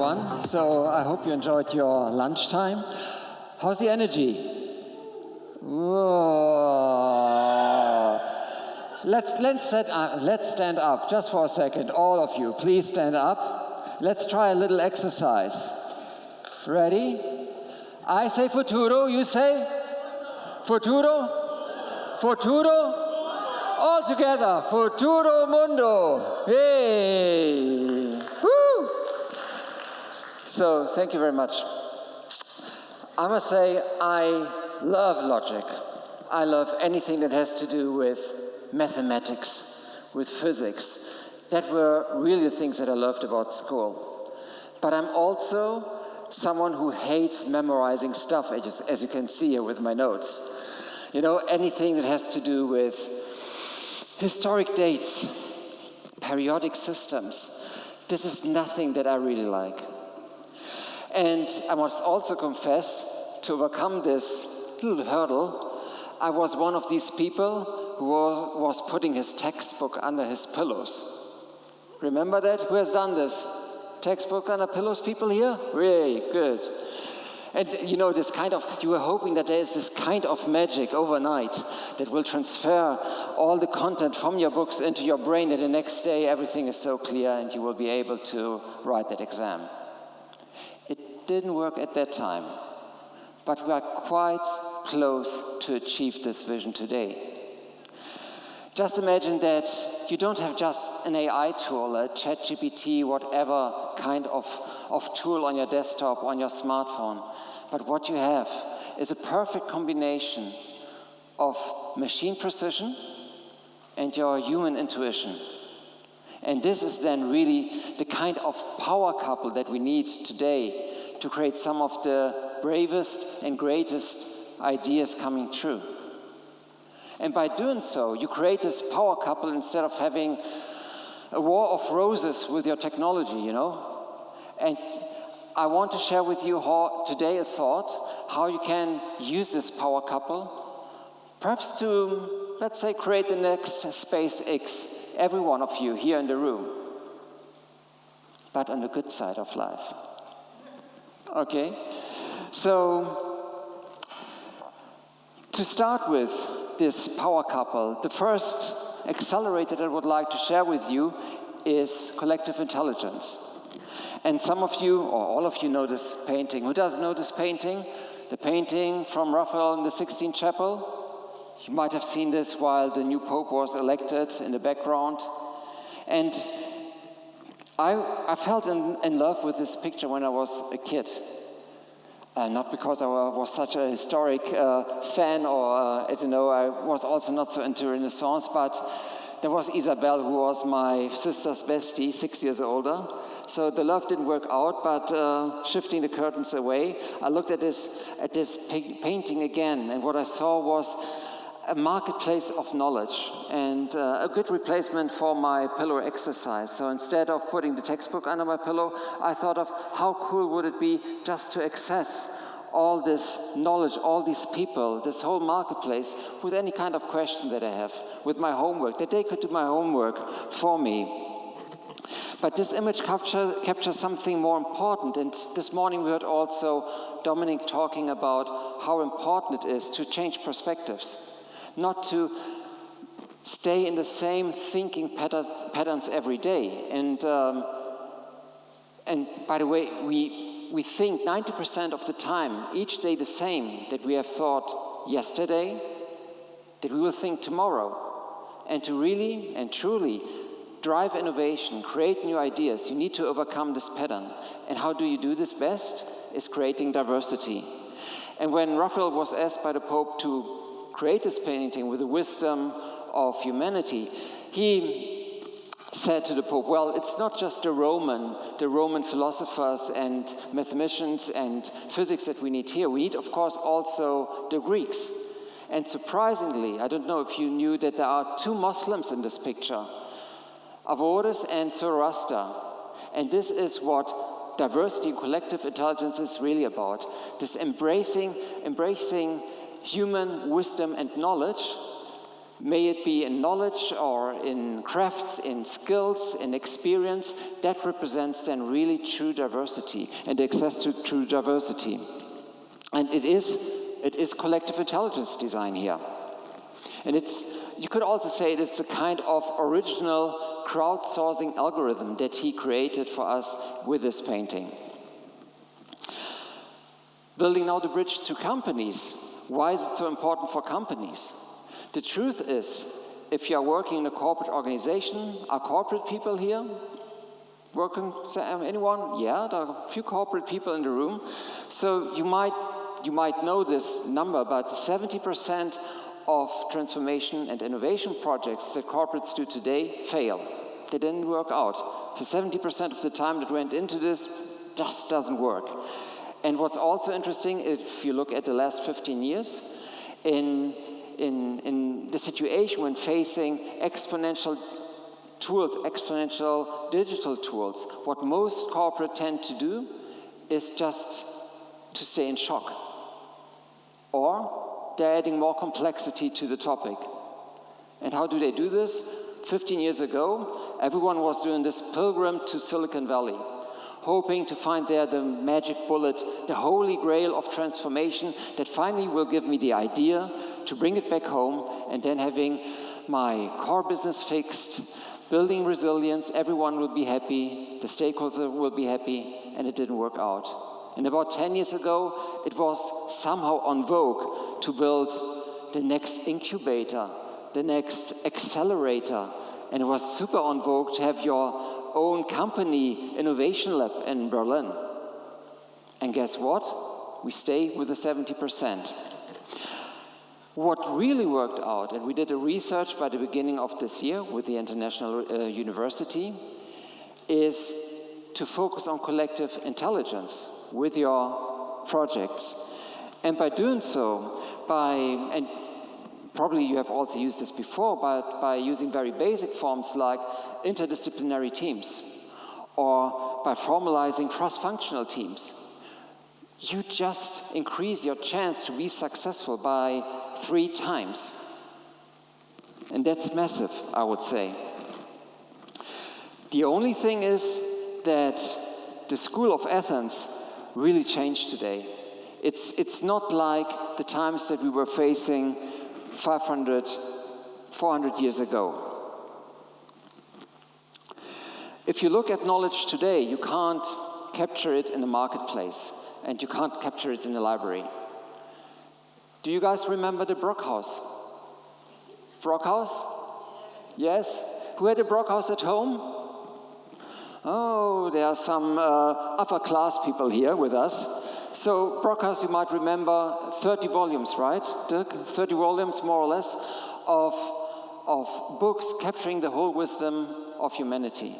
everyone. So I hope you enjoyed your lunchtime. How's the energy? Whoa. Let's stand up just for a second. All of you, please stand up. Let's try a little exercise. Ready? I say futuro, you say? Futuro? Futuro? All together, futuro mundo. Hey! Woo! So, thank you very much. I must say, I love logic. I love anything that has to do with mathematics, with physics. That were really the things that I loved about school. But I'm also someone who hates memorizing stuff, as you can see here with my notes. You know, anything that has to do with historic dates, periodic systems. This is nothing that I really like. And I must also confess, to overcome this little hurdle, I was one of these people who was putting his textbook under his pillows. Remember that? Who has done this? Textbook under pillows, people here? Really good. And you know, this kind of, you were hoping that there is this kind of magic overnight that will transfer all the content from your books into your brain, and the next day everything is so clear and you will be able to write that exam. It didn't work at that time, but we are quite close to achieve this vision today. Just imagine that you don't have just an AI tool, a ChatGPT, whatever kind of tool on your desktop, on your smartphone. But what you have is a perfect combination of machine precision and your human intuition. And this is then really the kind of power couple that we need today to create some of the bravest and greatest ideas coming true. And by doing so, you create this power couple instead of having a war of roses with your technology, you know? And I want to share with you today a thought, how you can use this power couple, perhaps to, let's say, create the next SpaceX, every one of you here in the room, but on the good side of life. Okay? So, to start with this power couple, the first accelerator that I would like to share with you is collective intelligence. And some of you, or all of you, know this painting. Who doesn't know this painting? The painting from Raphael in the Sixtine Chapel. You might have seen this while the new Pope was elected in the background. And I felt in love with this picture when I was a kid. Not because I was such a historic fan, or as you know, I was also not so into Renaissance, but there was Isabel, who was my sister's bestie, 6 years older. So the love didn't work out, but shifting the curtains away, I looked at this painting again, and what I saw was a marketplace of knowledge and a good replacement for my pillow exercise. So instead of putting the textbook under my pillow, I thought of how cool would it be just to access all this knowledge, all these people, this whole marketplace with any kind of question that I have, with my homework, that they could do my homework for me. But this image captures something more important, and this morning we heard also Dominic talking about how important it is to change perspectives, not to stay in the same thinking patterns every day. And by the way, we think 90% of the time, each day the same, that we have thought yesterday, that we will think tomorrow. And to really and truly drive innovation, create new ideas, you need to overcome this pattern. And how do you do this best? Is creating diversity. And when Raphael was asked by the Pope to create this painting with the wisdom of humanity, he said to the Pope, well, it's not just the Roman philosophers and mathematicians and physics that we need here. We need, of course, also the Greeks. And surprisingly, I don't know if you knew that there are 2 Muslims in this picture, Averroes and Zoroaster. And this is what diversity and collective intelligence is really about. This embracing human wisdom and knowledge May it be in knowledge or in crafts, in skills, in experience, that represents then really true diversity and access to true diversity. And it is collective intelligence design here. And you could also say it's a kind of original crowdsourcing algorithm that he created for us with this painting. Building now the bridge to companies. Why is it so important for companies? The truth is, if you are working in a corporate organization, are corporate people here? Working, anyone? Yeah, there are a few corporate people in the room. So you might know this number, but 70% of transformation and innovation projects that corporates do today fail. They didn't work out. So 70% of the time that went into this just doesn't work. And what's also interesting, if you look at the last 15 years, in the situation when facing exponential tools, exponential digital tools, what most corporates tend to do is just to stay in shock. Or they're adding more complexity to the topic. And how do they do this? 15 years ago, everyone was doing this pilgrim to Silicon Valley, hoping to find there the magic bullet, the holy grail of transformation that finally will give me the idea to bring it back home, and then having my core business fixed, building resilience, everyone will be happy, the stakeholders will be happy, and it didn't work out. And about 10 years ago, it was somehow on vogue to build the next incubator, the next accelerator, and it was super on vogue to have your own company innovation lab in Berlin. And guess what? We stay with the 70%. What really worked out, and we did a research by the beginning of this year with the International University, is to focus on collective intelligence with your projects. And by doing so, and probably you have also used this before, but by using very basic forms like interdisciplinary teams, or by formalizing cross-functional teams, you just increase your chance to be successful by 3 times. And that's massive, I would say. The only thing is that the School of Athens really changed today. It's not like the times that we were facing 500, 400 years ago. If you look at knowledge today, you can't capture it in the marketplace, and you can't capture it in the library. Do you guys remember the Brockhaus? Brockhaus? Yes? Who had a Brockhaus at home? Oh, there are some upper class people here with us. So Brockhaus, you might remember, 30 volumes, right, Dirk? 30 volumes, more or less, of books capturing the whole wisdom of humanity.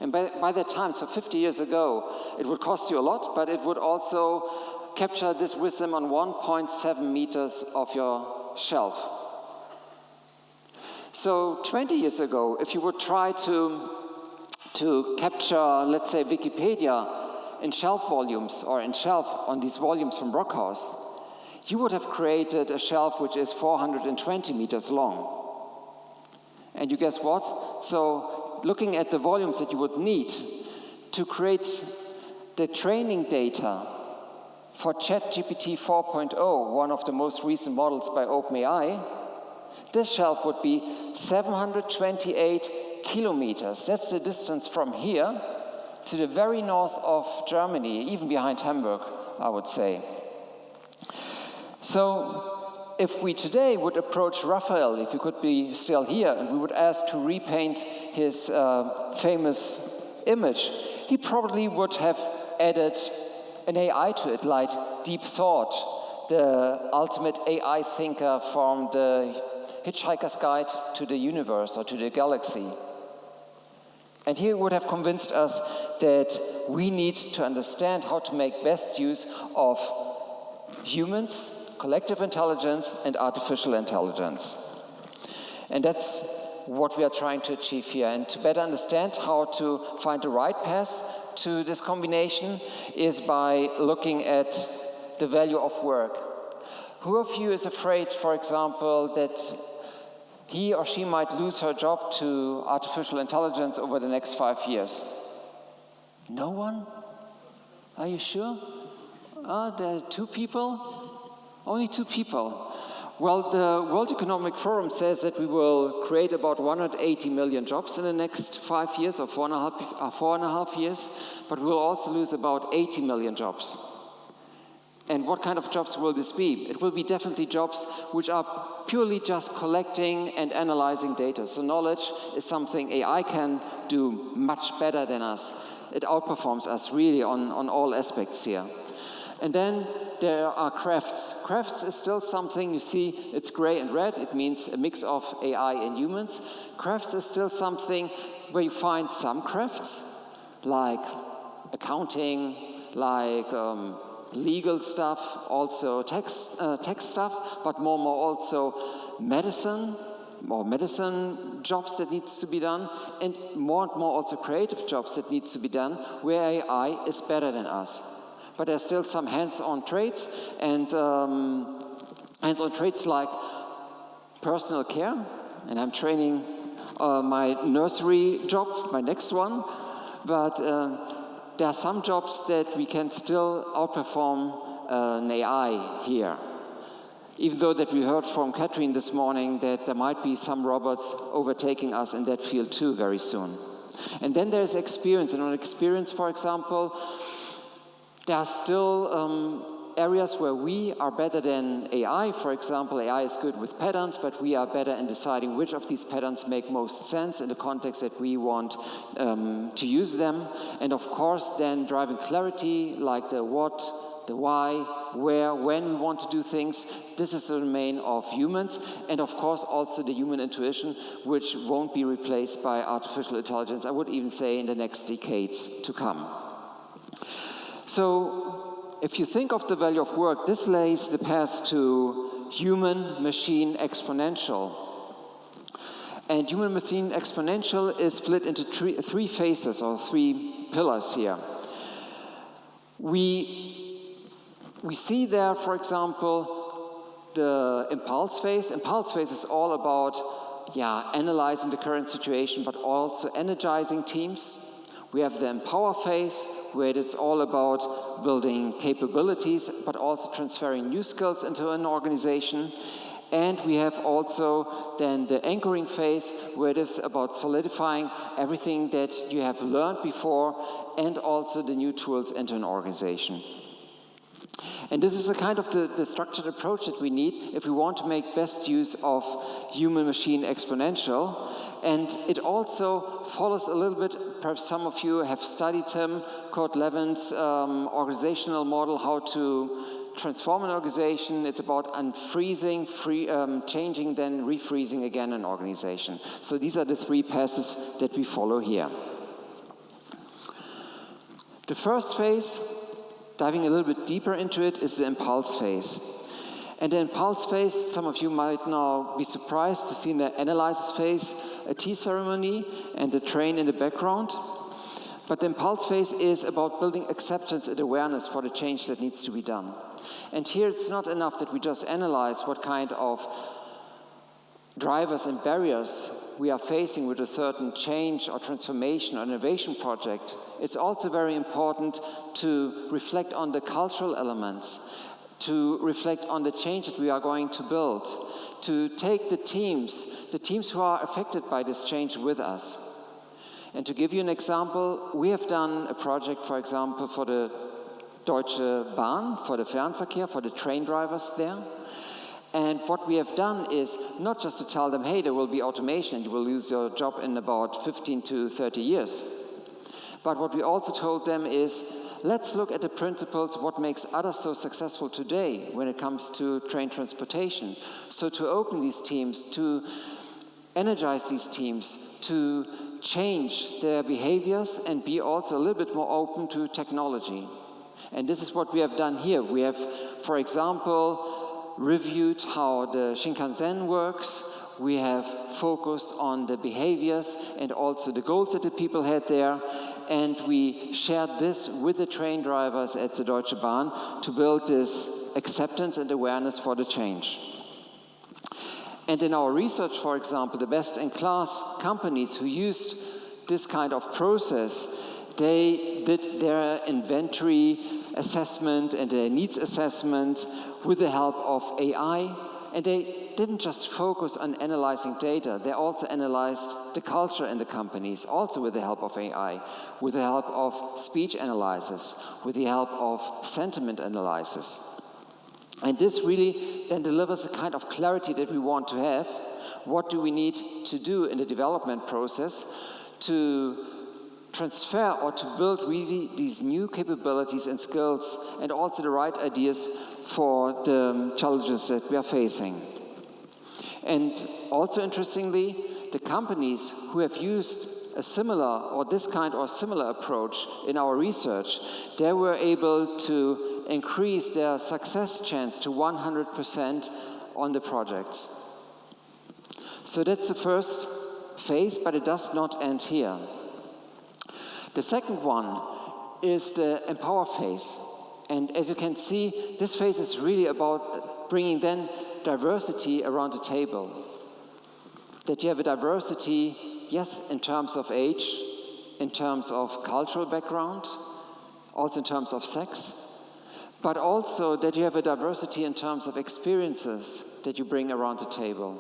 And by that time, so 50 years ago, it would cost you a lot, but it would also capture this wisdom on 1.7 meters of your shelf. So 20 years ago, if you would try to capture, let's say, Wikipedia in shelf volumes, or on these volumes from Brockhaus, you would have created a shelf which is 420 meters long. And you guess what? So looking at the volumes that you would need to create the training data for ChatGPT 4.0, one of the most recent models by OpenAI, this shelf would be 728 kilometers. That's the distance from here to the very north of Germany, even behind Hamburg, I would say. So if we today would approach Raphael, if he could be still here, and we would ask to repaint his famous image, he probably would have added an AI to it, like Deep Thought, the ultimate AI thinker from the Hitchhiker's Guide to the Universe or to the Galaxy. And he would have convinced us that we need to understand how to make best use of humans, collective intelligence, and artificial intelligence. And that's what we are trying to achieve here. And to better understand how to find the right path to this combination is by looking at the value of work. Who of you is afraid, for example, that he or she might lose her job to artificial intelligence over the next 5 years. No one? Are you sure? There are 2 people? Only 2 people. Well, the World Economic Forum says that we will create about 180 million jobs in the next 5 years, or 4.5 years, but we will also lose about 80 million jobs. And what kind of jobs will this be? It will be definitely jobs which are purely just collecting and analyzing data. So knowledge is something AI can do much better than us. It outperforms us really on all aspects here. And then there are crafts. Crafts is still something, you see, it's gray and red. It means a mix of AI and humans. Crafts is still something where you find some crafts, like accounting, like legal stuff, also tech stuff, but more also medicine jobs that needs to be done, and more also creative jobs that needs to be done, where AI is better than us. But there's still some hands-on traits, and hands-on traits like personal care, and I'm training my nursery job, my next one, but there are some jobs that we can still outperform an AI here. Even though that we heard from Catherine this morning that there might be some robots overtaking us in that field too very soon. And then there's experience, and on experience, for example, there are still areas where we are better than AI. For example, AI is good with patterns, but we are better in deciding which of these patterns make most sense in the context that we want to use them. And of course, then driving clarity, like the what, the why, where, when we want to do things. This is the domain of humans. And of course, also the human intuition, which won't be replaced by artificial intelligence, I would even say in the next decades to come. So, if you think of the value of work, this lays the path to human-machine exponential. And human-machine exponential is split into three phases, or 3 pillars here. We see there, for example, the impulse phase. Impulse phase is all about analyzing the current situation, but also energizing teams. We have the empower phase, where it's all about building capabilities, but also transferring new skills into an organization. And we have also then the anchoring phase, where it is about solidifying everything that you have learned before, and also the new tools into an organization. And this is a kind of the structured approach that we need if we want to make best use of human-machine exponential. And it also follows a little bit, perhaps some of you have studied him, Kurt Levin's organizational model, how to transform an organization. It's about unfreezing, changing, then refreezing again an organization. So these are the 3 paths that we follow here. The first phase, diving a little bit deeper into it, is the impulse phase. And the impulse phase, some of you might now be surprised to see in the analysis phase a tea ceremony and a train in the background. But the impulse phase is about building acceptance and awareness for the change that needs to be done. And here it's not enough that we just analyze what kind of drivers and barriers we are facing with a certain change or transformation or innovation project. It's also very important to reflect on the cultural elements, to reflect on the change that we are going to build, to take the teams who are affected by this change with us. And to give you an example, we have done a project, for example, for the Deutsche Bahn, for the Fernverkehr, for the train drivers there. And what we have done is not just to tell them, hey, there will be automation and you will lose your job in about 15 to 30 years. But what we also told them is, let's look at the principles, what makes others so successful today when it comes to train transportation. So to open these teams, to energize these teams, to change their behaviors and be also a little bit more open to technology. And this is what we have done here. We have, for example, reviewed how the Shinkansen works. We have focused on the behaviors and also the goals that the people had there. And we shared this with the train drivers at the Deutsche Bahn to build this acceptance and awareness for the change. And in our research, for example, the best-in-class companies who used this kind of process, they did their inventory assessment and their needs assessment with the help of AI, and they didn't just focus on analyzing data, they also analyzed the culture in the companies, also with the help of AI, with the help of speech analysis, with the help of sentiment analysis. And this really then delivers a kind of clarity that we want to have. What do we need to do in the development process to transfer or to build really these new capabilities and skills and also the right ideas for the challenges that we are facing. And also interestingly, the companies who have used a similar or this kind or similar approach in our research, they were able to increase their success chance to 100% on the projects. So that's the first phase, but it does not end here. The second one is the empower phase. And as you can see, this phase is really about bringing then diversity around the table. That you have a diversity, yes, in terms of age, in terms of cultural background, also in terms of sex, but also that you have a diversity in terms of experiences that you bring around the table.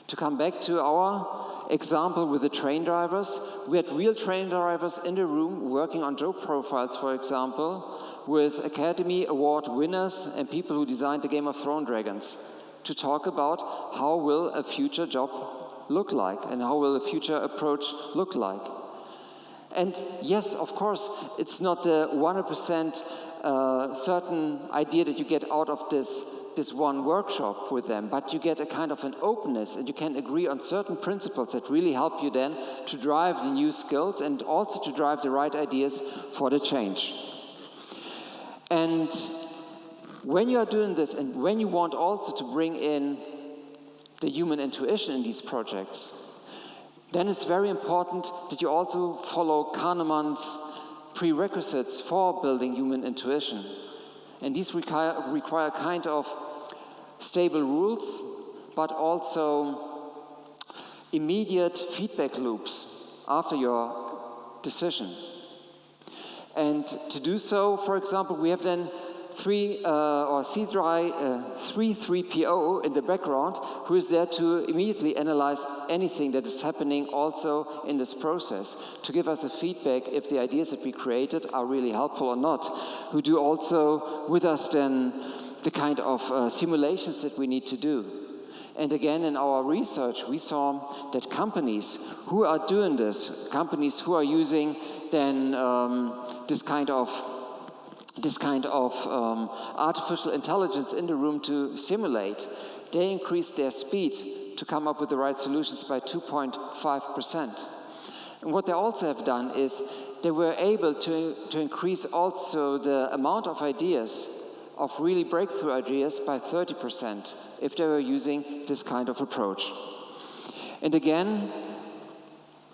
To come back to our example with the train drivers, we had real train drivers in the room working on job profiles, for example, with Academy Award winners and people who designed the Game of Thrones dragons, to talk about how will a future job look like and how will a future approach look like. And yes, of course, it's not the 100% certain idea that you get out of this one workshop with them, but you get a kind of an openness and you can agree on certain principles that really help you then to drive the new skills and also to drive the right ideas for the change. And when you are doing this and when you want also to bring in the human intuition in these projects, then it's very important that you also follow Kahnemann's prerequisites for building human intuition. And these require kind of stable rules, but also immediate feedback loops after your decision. And to do so, for example, we have then C3PO in the background who is there to immediately analyze anything that is happening also in this process, to give us a feedback if the ideas that we created are really helpful or not, who do also with us then the kind of simulations that we need to do. And again, in our research, we saw that companies who are doing this, companies who are using then this kind of artificial intelligence in the room to simulate, they increased their speed to come up with the right solutions by 2.5%. And what they also have done is they were able to increase also the amount of ideas, of really breakthrough ideas, by 30% if they were using this kind of approach. And again,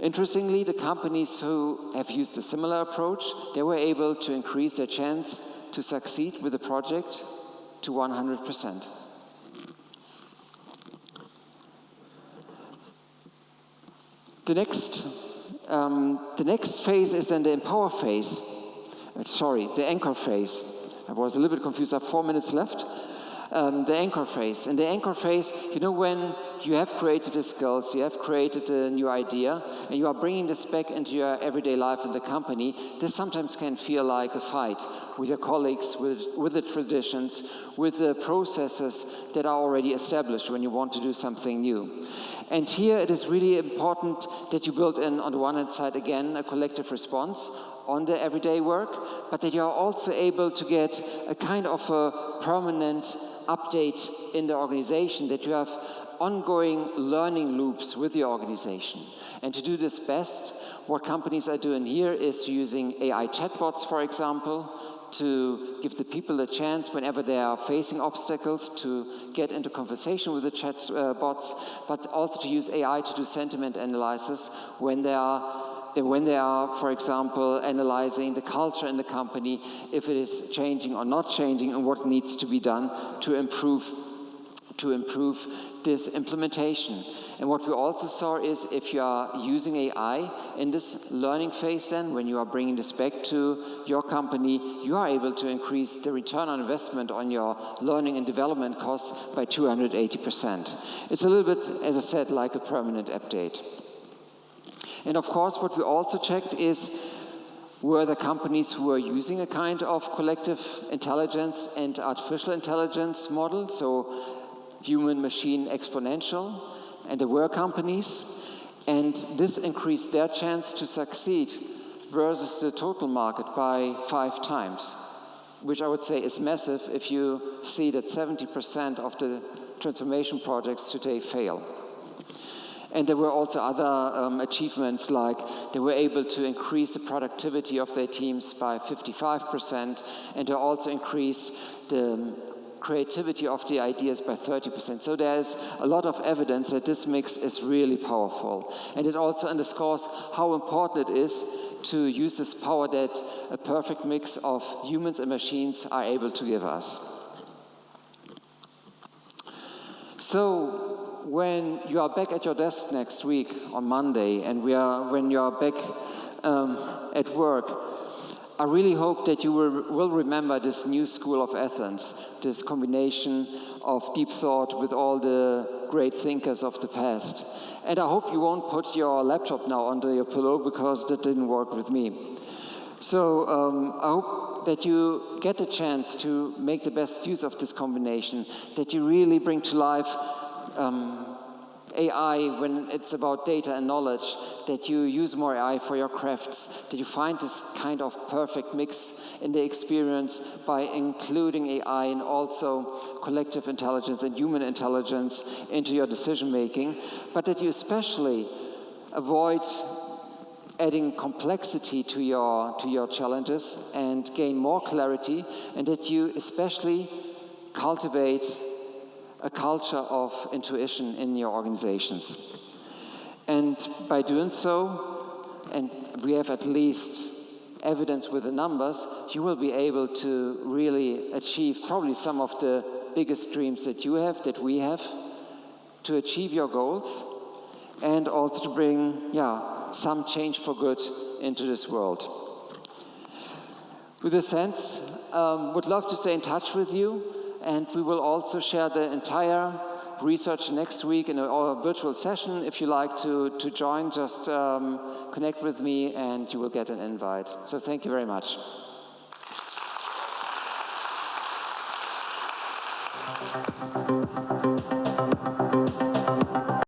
interestingly, the companies who have used a similar approach, they were able to increase their chance to succeed with the project to 100%. The next phase is then the empower phase. The anchor phase. I was a little bit confused. I have 4 minutes left. The anchor phase. And the anchor phase, you know, when you have created the skills, you have created a new idea, and you are bringing this back into your everyday life in the company, this sometimes can feel like a fight with your colleagues, with the traditions, with the processes that are already established when you want to do something new. And here it is really important that you build in, on the one hand side, again, a collective response on the everyday work, but that you are also able to get a kind of a permanent update in the organization, that you have ongoing learning loops with your organization. And to do this best, what companies are doing here is using AI chatbots, for example, to give the people a chance whenever they are facing obstacles to get into conversation with the chatbots, but also to use AI to do sentiment analysis when they are, for example, analyzing the culture in the company, if it is changing or not changing, and what needs to be done to improve to improve this implementation. And what we also saw is if you are using AI in this learning phase then, when you are bringing this back to your company, you are able to increase the return on investment on your learning and development costs by 280%. It's a little bit, as I said, like a permanent update. And of course, what we also checked is, were the companies who are using a kind of collective intelligence and artificial intelligence model, so human-machine exponential, and there were companies, and this increased their chance to succeed versus the total market by 5 times, which I would say is massive if you see that 70% of the transformation projects today fail. And there were also other achievements, like they were able to increase the productivity of their teams by 55%, and they also increased the creativity of the ideas by 30%. So there's a lot of evidence that this mix is really powerful. And it also underscores how important it is to use this power that a perfect mix of humans and machines are able to give us. So when you are back at your desk next week on Monday, and when you are back at work, I really hope that you will remember this new school of Athens, this combination of deep thought with all the great thinkers of the past. And I hope you won't put your laptop now under your pillow, because that didn't work with me. So I hope that you get a chance to make the best use of this combination, that you really bring to life AI when it's about data and knowledge, that you use more AI for your crafts, that you find this kind of perfect mix in the experience by including AI and also collective intelligence and human intelligence into your decision making, but that you especially avoid adding complexity to your challenges and gain more clarity, and that you especially cultivate a culture of intuition in your organizations. And by doing so, and we have at least evidence with the numbers, you will be able to really achieve probably some of the biggest dreams that you have, that we have, to achieve your goals, and also to bring, some change for good into this world. With this sense, would love to stay in touch with you. And we will also share the entire research next week in our virtual session. If you like to join, just connect with me and you will get an invite. So thank you very much.